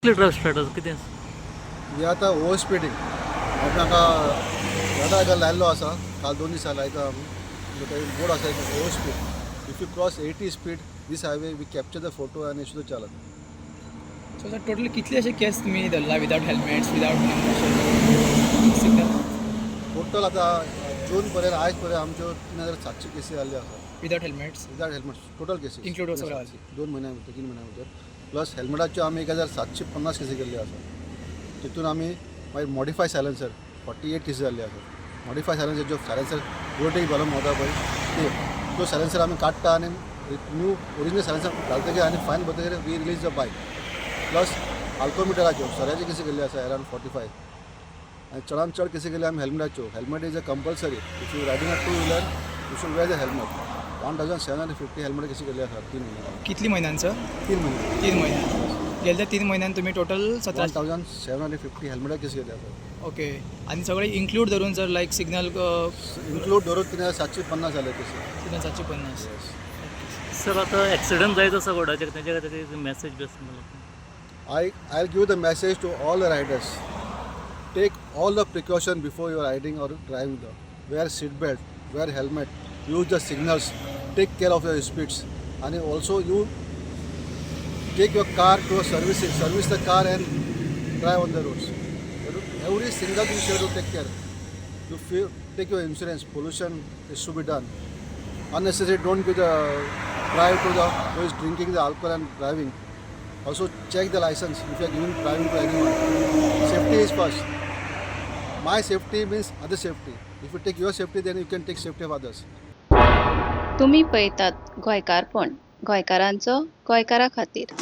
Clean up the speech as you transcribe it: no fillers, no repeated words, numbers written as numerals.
Drive starter कितें हे आतां ओवर स्पिडींग हांव म्हाका झाडा हाका लायल्लो आसा काल 2 दिसा लायता आमी बोर्ड आसा over speed if you cross 80 speed this highway we capture the photo आनी शुद्ध चालत. सो सर टोटली कितले असे केस तुम्ही धरला without helmets without signal total आतां जून पर्यंत आयज पर्यंत आमच्यो 3700 केसी जाल्ल्यो आसा without helmets without helmet total cases Include सगळं. 2 म्हयन्या भितर 3 म्हयन्या भितर प्लस हेल्मेटाच्यो आमी 1750 केसी केल्ल्यो आसा. तितून आमी मागीर मॉडिफाय सायलन्सर 48 केसी जाल्ली आसा. मॉडिफाय सायलन्सर जो सायलन्सर रोडीक घालून वता पळय ते तो सायलन्सर आमी काडटा आनी न्यू ओरिजिनल सायलन्सर घालतकीर आनी फायन भरतकीर वी रिलीज द बायक. प्लस अल्कोमिटराच्यो सगळ्याच्यो केसी केल्ल्यो आसा अरावंड 45 आनी चडान चड केसी केल्ल्यो आमी हेल्मेटाच्यो. Helmet is a compulsory if you riding a 2 wheeler you should wear the helmet. 1750 helmet केसी केल्ली आसा 3 महिन्यात. कितली महिन्यांचं 3 महिने 3 महिन्यात गेल्या 3 महिन्यात तुम्ही टोटल 1750 हेल्मेटाक केसी केल्ली आसा. ओके आणि सगळे इन्क्लूड धरून जर लाईक सिग्नल इन्क्लूड धरून 750 जाले केसी. 750 सर आता ॲक्सिडंट जायत आसा घोडाचेर तेच्या खातीर मॅसेज बी आसा मला I'll give the message to all the riders. Take all the precaution before you're riding or driving. Wear seat belt, wear helmet, use the signals, take care of your speeds. And also you take your car to a service the car and drive on the roads. Every single thing you have to take care. Take your insurance, pollution is to be done. Unnecessary, don't give the drive to the who is drinking the alcohol and driving. Also check the license if you are giving driving to anyone. Safety is first. My safety means other safety. If you take your safety, then you can take safety of others. तुम्ही पळयतात गोंयकारपण गोंयकारांचो गोंयकारा खातीर.